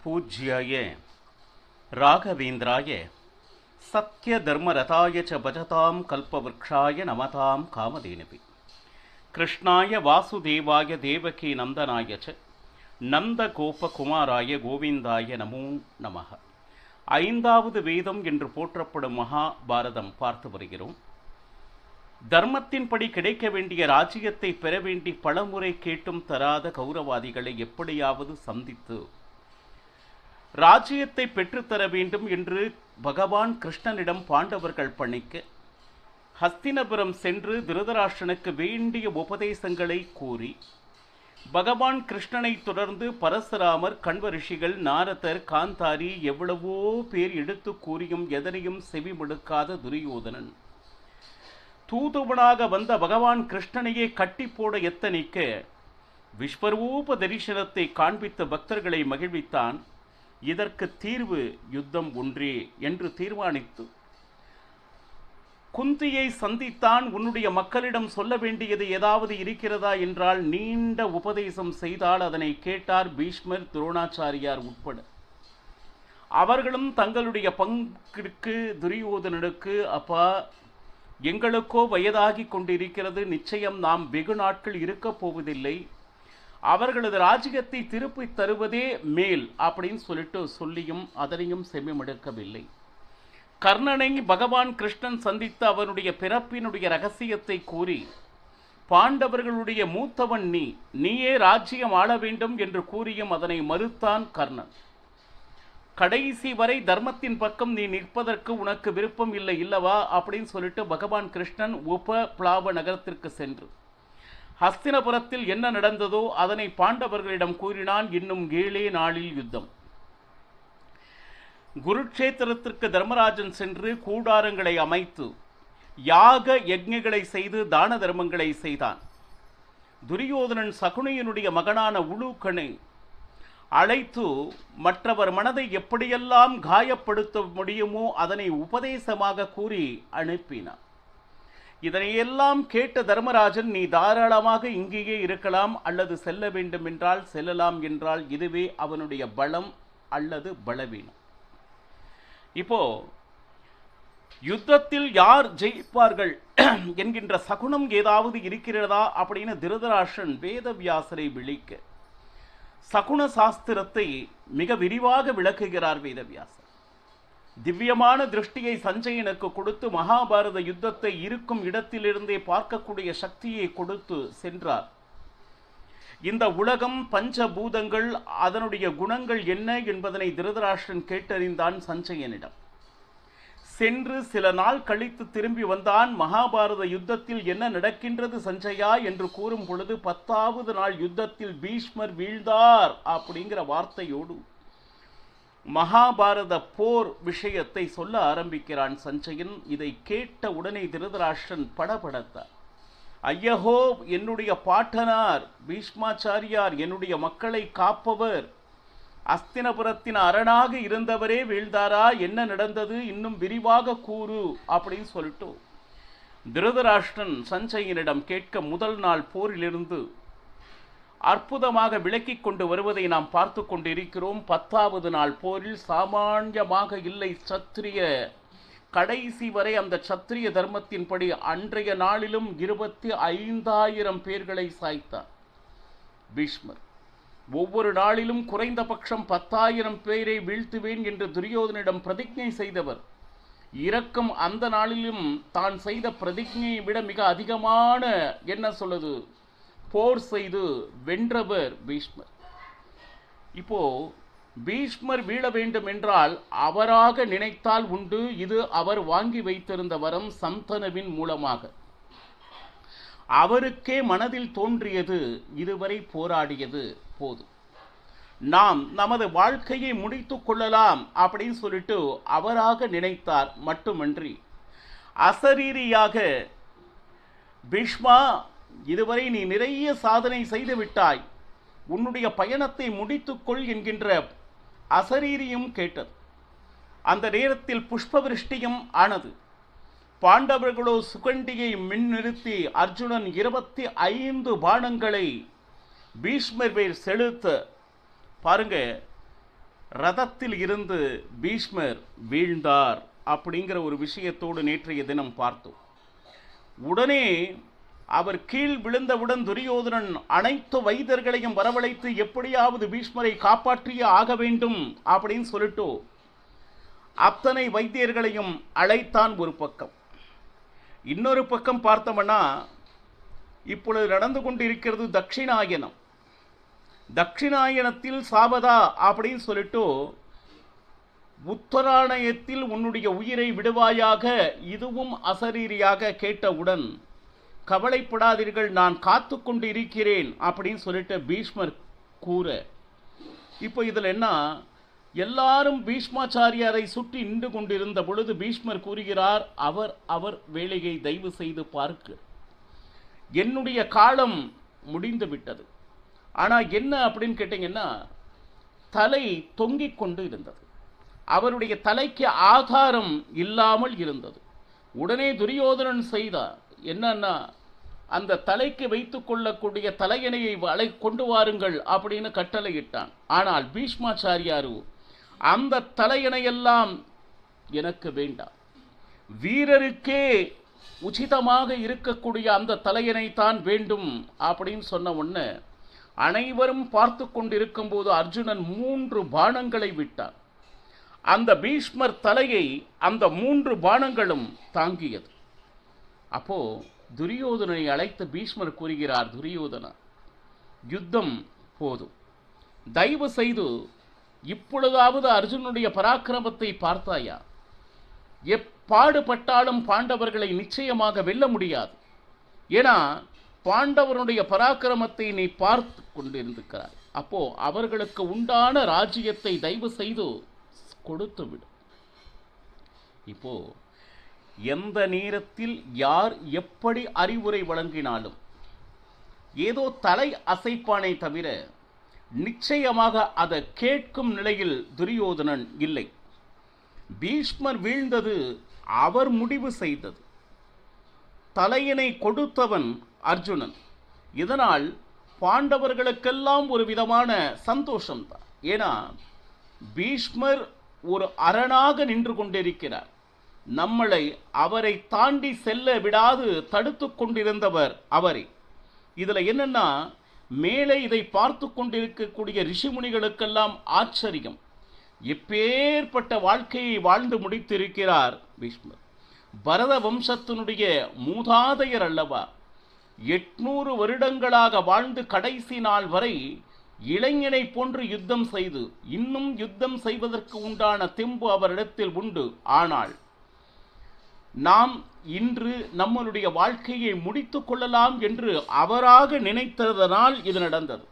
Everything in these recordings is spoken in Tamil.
पूज्याय राघवेन्द्राय सत्यधर्मरताय च भजतां कल्पवृक्षाय नमतां कामधेनुवे कृष्णाय वासुदेवाय देवकी नंदनाय च நந்தகோபகுமாராய கோவிந்தாய நமோ நமः. ஐந்தாவது வேதம் என்று போற்றப்படும் மகாபாரதம் பார்த்து வருகிறோம். தர்மத்தின்படி கிடைக்க வேண்டிய ராஜ்யத்தை பெற வேண்டி பலமுறை கேட்டும் தராத கௌரவாதிகளை எப்படியாவது சந்தித்து ராஜ்யத்தை பெற்றுத்தர வேண்டும் என்று பகவான் கிருஷ்ணனிடம் பாண்டவர்கள் பணிக்க ஹஸ்தினபுரம் சென்று திருதராஷ்டிரனுக்கு வேண்டிய உபதேசங்களை கூறி பகவான் கிருஷ்ணனை தொடர்ந்து பரசுராமர், கண்வ ரிஷிகள், நாரதர், காந்தாரி எவ்வளவோ பேர் எடுத்து கூறியும் எதனையும் செவிமடுக்காத துரியோதனன் தூதுவனாக வந்த பகவான் கிருஷ்ணனையே கட்டி போட எத்தனிக்க விஸ்வரூப தரிசனத்தை காண்பித்த பக்தர்களை மகிழ்வித்தான். இதற்கு தீர்வு யுத்தம் ஒன்றே என்று தீர்மானித்து குந்தியை சந்தித்தான். உன்னுடைய மக்களிடம் சொல்ல வேண்டியது ஏதாவது இருக்கிறதா என்றால் நீண்ட உபதேசம் செய்தால் அதனை கேட்டார் பீஷ்மர், துரோணாச்சாரியார் உட்பட. அவர்களும் தங்களுடைய பங்கிற்கு துரியோதனனுக்கு, அப்பா எங்களுக்கோ வயதாகி கொண்டிருக்கிறது, நிச்சயம் நாம் வெகு நாட்கள் இருக்கப் போவதில்லை, அவர்களது ராஜ்யத்தை திருப்பி தருவதே மேல் அப்படின்னு சொல்லியும் அதனையும் செவிமடுக்கவில்லை. கர்ணனை பகவான் கிருஷ்ணன் சந்தித்து அவனுடைய பிறப்பினுடைய ரகசியத்தை கூறி பாண்டவர்களுடைய மூத்தவன் நீயே ராஜ்யம் ஆள வேண்டும் என்று கூறியும் அதனை மறுத்தான் கர்ணன். கடைசி வரை தர்மத்தின் பக்கம் நீ நிற்பதற்கு உனக்கு விருப்பம் இல்லை இல்லவா அப்படின்னு சொல்லிட்டு பகவான் கிருஷ்ணன் உபப்ளாவ நகரத்திற்கு சென்று ஹஸ்தினபுரத்தில் என்ன நடந்ததோ அதனை பாண்டவர்களிடம் கூறினான். இன்னும் 7 நாளில் யுத்தம். குருட்சேத்திரத்திற்கு தர்மராஜன் சென்று கூடாரங்களை அமைத்து யாக யஜ்ஞங்களை செய்து தான தர்மங்களை செய்தான். துரியோதனன் சகுனியனுடைய மகனான உலூக்கனை அழைத்து மற்றவர் மனதை எப்படியெல்லாம் காயப்படுத்த முடியுமோ அதனை உபதேசமாக கூறி அனுப்பினான். இதனையெல்லாம் கேட்ட தர்மராஜன், நீ தாராளமாக இங்கேயே இருக்கலாம் அல்லது செல்ல வேண்டும் என்றால் செல்லலாம் என்றால் இதுவே அவனுடைய பலம் அல்லது பலவீனம். இப்போ யுத்தத்தில் யார் ஜெயிப்பார்கள் என்கின்ற சகுனம் ஏதாவது இருக்கிறதா அப்படின்னு திருதராஷ்டிரன் வேதவியாசரை விழிக்க சகுன சாஸ்திரத்தை மிக விரிவாக விளக்குகிறார் வேதவியாசர். திவ்யமான திருஷ்டியை சஞ்சயனுக்கு கொடுத்து மகாபாரத யுத்தத்தை இருக்கும் இடத்திலிருந்தே பார்க்கக்கூடிய சக்தியை கொடுத்து சென்றார். இந்த உலகம், பஞ்சபூதங்கள், அதனுடைய குணங்கள் என்ன என்பதனை திருதராஷ்டிரன் கேட்டறிந்தான் சஞ்சயனிடம். சென்று சில நாள் கழித்து திரும்பி வந்தான். மகாபாரத யுத்தத்தில் என்ன நடக்கின்றது சஞ்சயா என்று கூறும் பொழுது 10வது நாள் யுத்தத்தில் பீஷ்மர் வீழ்ந்தார் அப்படிங்கிற வார்த்தையோடு மகாபாரத போர் விஷயத்தை சொல்ல ஆரம்பிக்கிறான் சஞ்சயன். இதை கேட்ட உடனே திருதராஷ்டிரன் படபடத்தார். ஐயஹோ, என்னுடைய பாட்டனார் பீஷ்மாச்சாரியார், என்னுடைய மக்களை காப்பவர், அஸ்தினபுரத்தின் அரணாக இருந்தவரே வீழ்ந்தாரா? என்ன நடந்தது? இன்னும் விரிவாக கூறு அப்படின்னு சொல்லிட்டு திருதராஷ்டிரன் சஞ்சயனிடம் கேட்க முதல் நாள் போரிலிருந்து அற்புதமாக விளக்கிக் கொண்டு வருவதை நாம் பார்த்து கொண்டிருக்கிறோம். 10வது நாள் போரில் சாமானியமாக இல்லை சத்திரிய கடைசி வரை அந்த சத்திரிய தர்மத்தின்படி அன்றைய நாளிலும் 25,000 பேர்களை சாய்த்தார் பீஷ்மர். ஒவ்வொரு நாளிலும் குறைந்தபட்சம் 10,000 பேரை வீழ்த்துவேன் என்று துரியோதனிடம் பிரதிஜை செய்தவர். இரக்கம் அந்த நாளிலும் தான் செய்த பிரதிஜையை விட மிக அதிகமான போர் செய்து வென்றவர் பீஷ்மர். இப்போ பீஷ்மர் வீழ வேண்டும் என்றால் அவராக நினைத்தால் உண்டு. இது அவர் வாங்கி வைத்திருந்த வரம் சந்தனுவின் மூலமாக அவருக்கே மனதில் தோன்றியது. இதுவரை போராடியது போதும், நாம் நமது வாழ்க்கையை முடித்து கொள்ளலாம் அப்படின்னு சொல்லிட்டு அவராக நினைத்தார். மட்டுமன்றி அசரீரியாக பீஷ்மா, இதுவரை நீ நிறைய சாதனை செய்து விட்டாய், உன்னுடைய பயணத்தை முடித்துக்கொள் என்கின்ற அசரீரியும் கேட்டது. அந்த நேரத்தில் புஷ்பவிருஷ்டியும் ஆனது. பாண்டவர்களோ சுகண்டியை நிறுத்தி அர்ஜுனன் 25 பானங்களை பீஷ்மர் பேர் செலுத்த பாருங்க. ரதத்தில் இருந்து பீஷ்மர் வீழ்ந்தார் அப்படிங்கிற ஒரு விஷயத்தோடு நேற்றைய தினம் பார்த்தோம். உடனே அவர் கீழ் விழுந்தவுடன் துரியோதனன் அனைத்து வைத்தியர்களையும் வரவழைத்து எப்படியாவது பீஷ்மரை காப்பாற்றியே ஆக வேண்டும் அப்படின்னு சொல்லிட்டு அத்தனை வைத்தியர்களையும் அழைத்தான் ஒரு பக்கம். இன்னொரு பக்கம் பார்த்தோம்னா இப்பொழுது நடந்து கொண்டிருக்கிறது தட்சிணாயனம். தட்சிணாயனத்தில் சாவதா அப்படின்னு சொல்லிட்டு உத்தராயணத்தில் உன்னுடைய உயிரை விடுவாயாக, இதுவும் அசரீரியாக கேட்டவுடன் கவலைப்படாதீர்கள், நான் காத்து கொண்டு இருக்கிறேன் அப்படின்னு சொல்லிட்டு பீஷ்மர் கூற, இப்போ இதில் என்ன, எல்லாரும் பீஷ்மாச்சாரியாரை சுற்றி நின்று கொண்டிருந்த பொழுது பீஷ்மர் கூறுகிறார், அவர் வேலையை தயவு செய்து பார்க்க, என்னுடைய காலம் முடிந்து விட்டது. ஆனால் என்ன அப்படின்னு கேட்டிங்கன்னா, தலை தொங்கிக் கொண்டு இருந்தது, அவருடைய தலைக்கு ஆதாரம் இல்லாமல் இருந்தது. உடனே துரியோதனன் செய்தார் என்னன்னா, அந்த தலைக்கு வைத்து கொள்ளக்கூடிய தலையணையை கொண்டு வாருங்கள் அப்படின்னு கட்டளையிட்டான். ஆனால் பீஷ்மாச்சாரியாரு, அந்த தலையணையெல்லாம் எனக்கு வேண்டாம், வீரருக்கே உச்சிதமாக இருக்கக்கூடிய அந்த தலையணை தான் வேண்டும் அப்படின்னு சொன்ன உடனே அனைவரும் பார்த்து கொண்டிருக்கும் போது அர்ஜுனன் 3 பாணங்களை விட்டான். அந்த பீஷ்மர் தலையை அந்த 3 பாணங்களும் தாங்கியது. அப்போ துரியோதனனை அழைத்து பீஷ்மர் கூறுகிறார், துரியோதனா, யுத்தம் போதும், தயவு செய்து இப்பொழுதாவது அர்ஜுனுடைய பராக்கிரமத்தை பார்த்தாயா? எப்பாடுபட்டாலும் பாண்டவர்களை நிச்சயமாக வெல்ல முடியாது. ஏன்னா பாண்டவருடைய பராக்கிரமத்தை நீ பார்த்து கொண்டிருக்கிறாய். அப்போ அவர்களுக்கு உண்டான ராஜ்யத்தை தயவு செய்து கொடுத்து விடும். இப்போ எந்த நேரத்தில் யார் எப்படி அறிவுரை வழங்கினாலும் ஏதோ தலை அசைப்பானை தவிர நிச்சயமாக அதை கேட்கும் நிலையில் துரியோதனன் இல்லை. பீஷ்மர் வீழ்ந்தது அவர் முடிவு செய்தது, தலையினை கொடுத்தவன் அர்ஜுனன். இதனால் பாண்டவர்களுக்கெல்லாம் ஒரு விதமான சந்தோஷம்தான். ஏன்னா பீஷ்மர் ஒரு அரணாக நின்று கொண்டிருக்கிறார், நம்மளை அவரை தாண்டி செல்ல விடாது தடுத்து கொண்டிருந்தவர் அவரே. இதில் என்னன்னா, மேலே இதை பார்த்து கொண்டிருக்கக்கூடிய ரிஷிமுனிகளுக்கெல்லாம் ஆச்சரியம், எப்பேற்பட்ட வாழ்க்கையை வாழ்ந்து முடித்திருக்கிறார் பீஷ்மர். பரத வம்சத்தினுடைய மூதாதையர் அல்லவா, 800 வருடங்களாக வாழ்ந்து கடைசி நாள் வரை இளைஞனை போன்று யுத்தம் செய்து இன்னும் யுத்தம் செய்வதற்கு உண்டான தெம்பு அவரிடத்தில் உண்டு. ஆனால் நாம் இன்று நம்மளுடைய வாழ்க்கையை முடித்து கொள்ளலாம் என்று அவராக நினைத்ததனால் இது நடந்தது.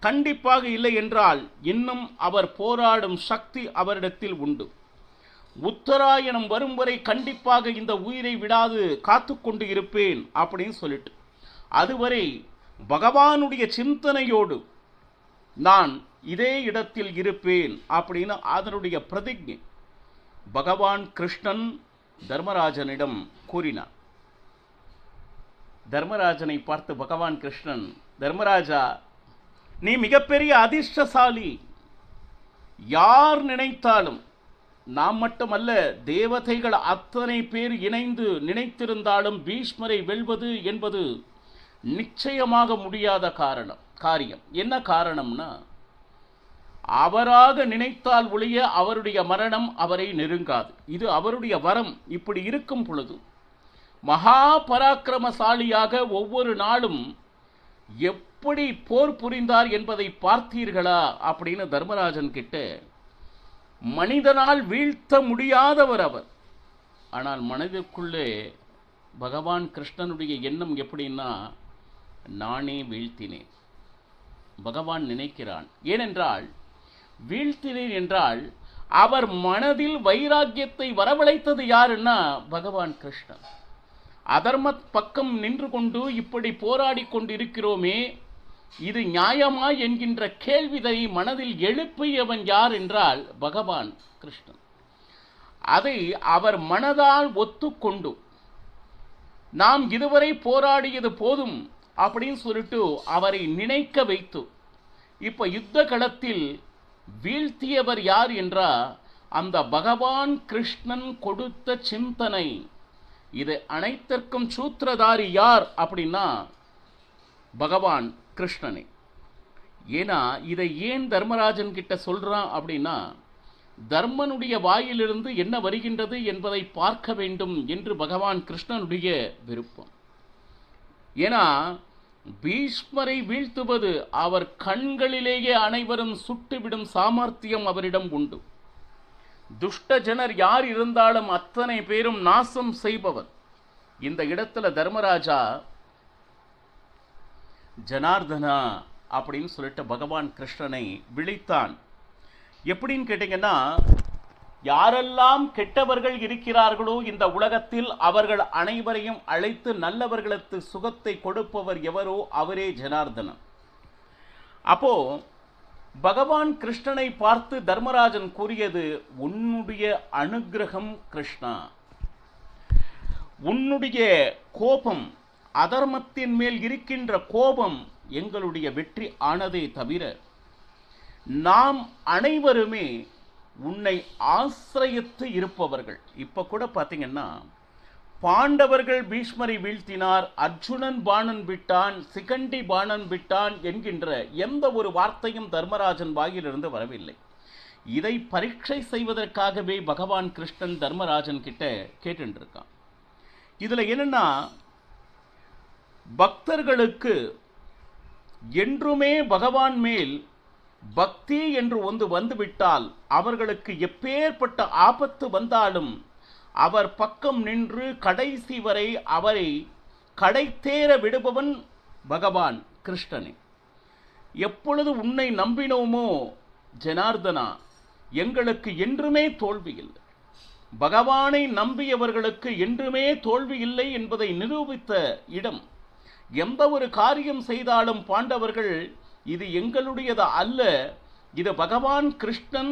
கண்டிப்பாக இல்லை என்றால் இன்னும் அவர் போராடும் சக்தி அவரிடத்தில் உண்டு. உத்தராயணம் வரும் வரை கண்டிப்பாக இந்த உயிரை விடாது காத்து கொண்டு இருப்பேன் அப்படின்னு சொல்லிட்டு, அதுவரை பகவானுடைய சிந்தனையோடு நான் இதே இடத்தில் இருப்பேன் அப்படின்னு அதனுடைய பிரதிஜை பகவான் கிருஷ்ணன் தர்மராஜனிடம் கூறினார். தர்மராஜனை பார்த்து பகவான் கிருஷ்ணன், தர்மராஜா, நீ மிகப்பெரிய அதிர்ஷ்டசாலி, யார் நினைத்தாலும், நாம் மட்டுமல்ல தேவதைகள் அத்தனை பேர் இணைந்து நினைத்திருந்தாலும் பீஷ்மரை வெல்வது என்பது நிச்சயமாக முடியாத காரியம். என்ன காரணம்னா, அவராக நினைத்தால் ஒழிய அவருடைய மரணம் அவரை நெருங்காது. இது அவருடைய வரம். இப்படி இருக்கும் பொழுது மகா பராக்கிரமசாலியாக ஒவ்வொரு நாளும் எப்படி போர் புரிந்தார் என்பதை பார்த்தீர்களா அப்படின்னு தர்மராஜன் கிட்ட, மனிதனால் வீழ்த்த முடியாதவர் அவர். ஆனால் மனதிற்குள்ளே பகவான் கிருஷ்ணனுடைய எண்ணம் எப்படின்னா, நானே வீழ்த்தினேன். பகவான் நினைக்கிறான். ஏனென்றால் வீழ்த்தினேன் என்றால் அவர் மனதில் வைராக்கியத்தை வரவழைத்தது யாருன்னா பகவான் கிருஷ்ணன். அதர்ம பக்கம் நின்று கொண்டு இப்படி போராடி கொண்டிருக்கிறோமே, இது நியாயமா என்கின்ற கேள்விதை மனதில் எழுப்பியவன் யார் என்றால் பகவான் கிருஷ்ணன். அதை அவர் மனதால் ஒத்துக்கொண்டு, நாம் இதுவரை போராடியது போதும் அப்படின்னு சொல்லிட்டு அவரை நினைக்க வைத்து, இப்ப யுத்த களத்தில் வீழ்த்தியவர் யார் என்றால் அந்த பகவான் கிருஷ்ணன் கொடுத்த சிந்தனை. இது அனைத்திற்கும் சூத்திரதாரி யார் அப்படின்னா பகவான் கிருஷ்ணனே. ஏன்னா இதை ஏன் தர்மராஜன் கிட்ட சொல்றான் அப்படின்னா, தர்மனுடைய வாயிலிருந்து என்ன வருகின்றது என்பதை பார்க்க வேண்டும் என்று பகவான் கிருஷ்ணனுடைய விருப்பம். ஏன்னா பீஷ்மரை வீழ்த்துவது அவர் கண்களிலேயே அனைவரும் சுட்டுவிடும் சாமர்த்தியம் அவரிடம் உண்டு. துஷ்ட ஜனர் யார் இருந்தாலும் அத்தனை பேரும் நாசம் செய்பவர். இந்த இடத்துல தர்மராஜா ஜனார்தனா அப்படின்னு சொல்லிட்டு பகவான் கிருஷ்ணனை விழித்தான். எப்படின்னு கேட்டீங்கன்னா, யாரெல்லாம் கெட்டவர்கள் இருக்கிறார்களோ இந்த உலகத்தில் அவர்கள் அனைவரையும் அழைத்து நல்லவர்களுக்கு சுகத்தை கொடுப்பவர் எவரோ அவரே ஜனார்தனன். அப்போ பகவான் கிருஷ்ணனை பார்த்து தர்மராஜன் கூறியது, உன்னுடைய அனுகிரகம் கிருஷ்ணா, உன்னுடைய கோபம், அதர்மத்தின் மேல் இருக்கின்ற கோபம் எங்களுடைய வெற்றி ஆனதே தவிர நாம் அனைவருமே உன்னை ஆசிரியத்து இருப்பவர்கள். இப்ப கூட பாத்தீங்கன்னா, பாண்டவர்கள் பீஷ்மரை வீழ்த்தினார், அர்ஜுனன் பாணன் விட்டான், சிகண்டி பாணன் விட்டான் என்கின்ற எந்த ஒரு வார்த்தையும் தர்மராஜன் வாயிலிருந்து வரவில்லை. இதை பரீட்சை செய்வதற்காகவே பகவான் கிருஷ்ணன் தர்மராஜன் கிட்ட கேட்டுருக்கான். இதுல என்னன்னா, பக்தர்களுக்கு என்றுமே பகவான் மேல் பக்தி என்று ஒன்று வந்துவிட்டால் அவர்களுக்கு எப்பேற்பட்ட ஆபத்து வந்தாலும் அவர் பக்கம் நின்று கடைசி வரை அவரை கடைத்தேற விடுபவன் பகவான் கிருஷ்ணனே. எப்பொழுது உன்னை நம்பினோமோ ஜனார்தனா, எங்களுக்கு என்றுமே தோல்வி இல்லை. பகவானை நம்பியவர்களுக்கு என்றுமே தோல்வி இல்லை என்பதை நிரூபித்த இடம். எந்த ஒரு காரியம் செய்தாலும் பாண்டவர்கள் இது எங்களுடையது அல்ல, இது பகவான் கிருஷ்ணன்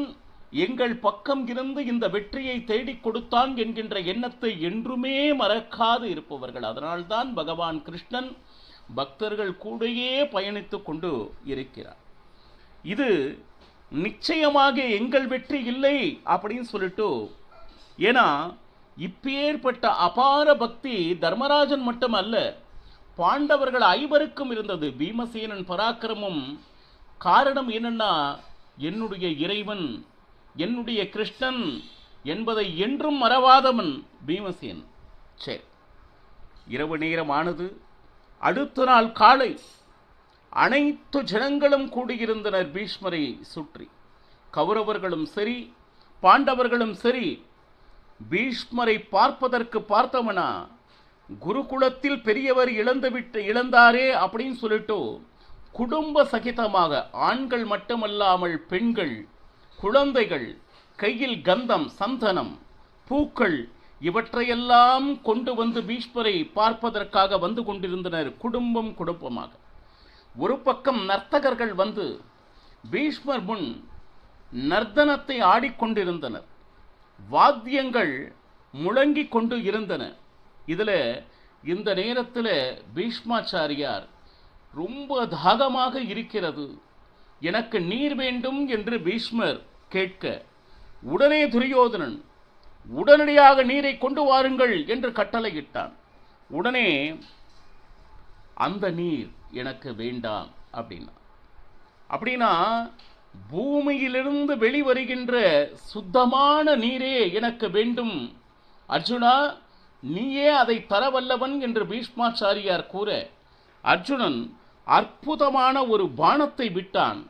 எங்கள் பக்கம் இருந்து இந்த வெற்றியை தேடிக் கொடுத்தான் என்கின்ற எண்ணத்தை என்றுமே மறக்காது இருப்பவர்கள். அதனால்தான் பகவான் கிருஷ்ணன் பக்தர்கள் கூடயே பயணித்துக் கொண்டு இருக்கிறார். இது நிச்சயமாக எங்கள் வெற்றி இல்லை அப்படின்னு சொல்லிட்டு, ஏன்னா இப்பேற்பட்ட அபார பக்தி தர்மராஜன் மட்டும் அல்ல, பாண்டவர்கள் ஐவருக்கும் இருந்தது. பீமசேனன் பராக்கிரமம் காரணம் என்னன்னா, என்னுடைய இறைவன் என்னுடைய கிருஷ்ணன் என்பதை என்றும் மறவாதவன் பீமசேன். சரி, இரவு நேரமானது. அடுத்த நாள் காலை அனைத்து ஜனங்களும் கூடியிருந்தனர் பீஷ்மரை சுற்றி. கௌரவர்களும் சரி பாண்டவர்களும் சரி பீஷ்மரை பார்ப்பதற்கு பார்த்தவனா, குருகுலத்தில் பெரியவர் இழந்தாரே அப்படின்னு சொல்லிட்டு குடும்ப சகிதமாக ஆண்கள் மட்டுமல்லாமல் பெண்கள், குழந்தைகள் கையில் கந்தம், சந்தனம், பூக்கள் இவற்றையெல்லாம் கொண்டு வந்து பீஷ்மரை பார்ப்பதற்காக வந்து கொண்டிருந்தனர் குடும்பம் குடும்பமாக. ஒரு பக்கம் நர்த்தகர்கள் வந்து பீஷ்மர் முன் நர்த்தனத்தை ஆடிக்கொண்டிருந்தனர். வாத்தியங்கள் முழங்கிக் கொண்டு இருந்தன. இதுல இந்த நேரத்தில் பீஷ்மாச்சாரியார் ரொம்ப தாகமாக இருக்கிறது, எனக்கு நீர் வேண்டும் என்று பீஷ்மர் கேட்க, உடனே துரியோதனன் உடனடியாக நீரை கொண்டு வாருங்கள் என்று கட்டளையிட்டான். உடனே அந்த நீர் எனக்கு வேண்டாம் அப்படின்னா பூமியிலிருந்து வெளிவருகின்ற சுத்தமான நீரே எனக்கு வேண்டும் அர்ஜுனா, நீயே அதை தரவல்லவன் என்று பீஷ்மாச்சாரியார் கூற, அர்ஜுனன் அற்புதமான ஒரு பாணத்தை விட்டான்.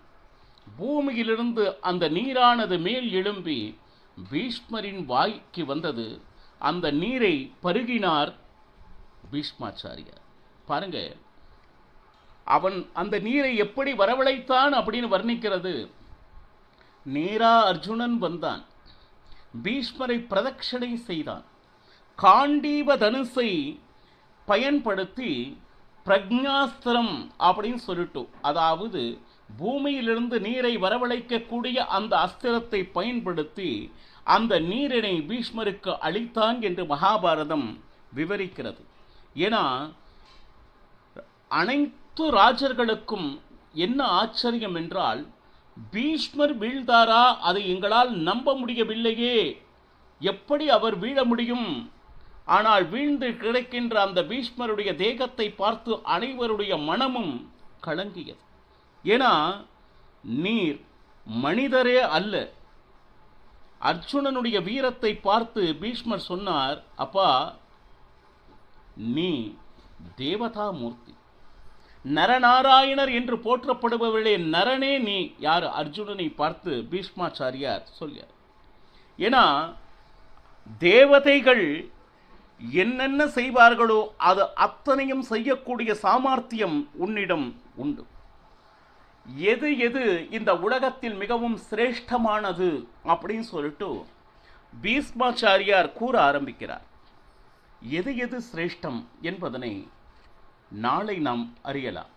பூமியிலிருந்து அந்த நீரானது மேல் எழும்பி பீஷ்மரின் வாய்க்கு வந்தது. அந்த நீரை பருகினார் பீஷ்மாச்சாரியார். பாருங்க, அவன் அந்த நீரை எப்படி வரவழைத்தான் அப்படின்னு வர்ணிக்கிறது. நேரா அர்ஜுனன் வந்தான், பீஷ்மரை பிரதட்சணை செய்தான். காண்டீவ தனுசை பயன்படுத்தி பிரக்ஞாஸ்திரம் அப்படின்னு சொல்லிட்டு, அதாவது பூமியிலிருந்து நீரை வரவழைக்கக்கூடிய அந்த அஸ்திரத்தை பயன்படுத்தி அந்த நீரினை பீஷ்மருக்கு அளித்தான் என்று மகாபாரதம் விவரிக்கிறது. ஏன்னா அனைத்து ராஜர்களுக்கும் என்ன ஆச்சரியம் என்றால், பீஷ்மர் வீழ்ந்தாரா? அதை எங்களால் நம்ப முடியவில்லையே. எப்படி அவர் வீழ முடியும்? ஆனால் வீழ்ந்து கிடக்கின்ற அந்த பீஷ்மருடைய தேகத்தை பார்த்து அனைவருடைய மனமும் கலங்கியது. ஏன்னா நீர் மனிதரே அல்ல. அர்ஜுனனுடைய வீரத்தை பார்த்து பீஷ்மர் சொன்னார், அப்பா நீ தேவதா மூர்த்தி, நரநாராயணர் என்று போற்றப்படுபவர்களே நரனே நீ. யார்? அர்ஜுனனை பார்த்து பீஷ்மாச்சாரியார் சொல்கிறார். ஏன்னா தேவதைகள் என்னென்ன செய்வார்களோ அது அத்தனையும் செய்யக்கூடிய சாமர்த்தியம் உன்னிடம் உண்டு. எது எது இந்த உலகத்தில் மிகவும் சிரேஷ்டமானது அப்படின்னு சொல்லிட்டு பீஷ்மாச்சாரியார் கூற ஆரம்பிக்கிறார். எது எது சிரேஷ்டம் என்பதனை நாளை நாம் அறியலாம்.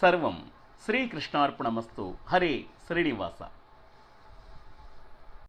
சர்வம் ஸ்ரீகிருஷ்ணார்ப்பணமஸ்து. ஹரே ஸ்ரீனிவாசா.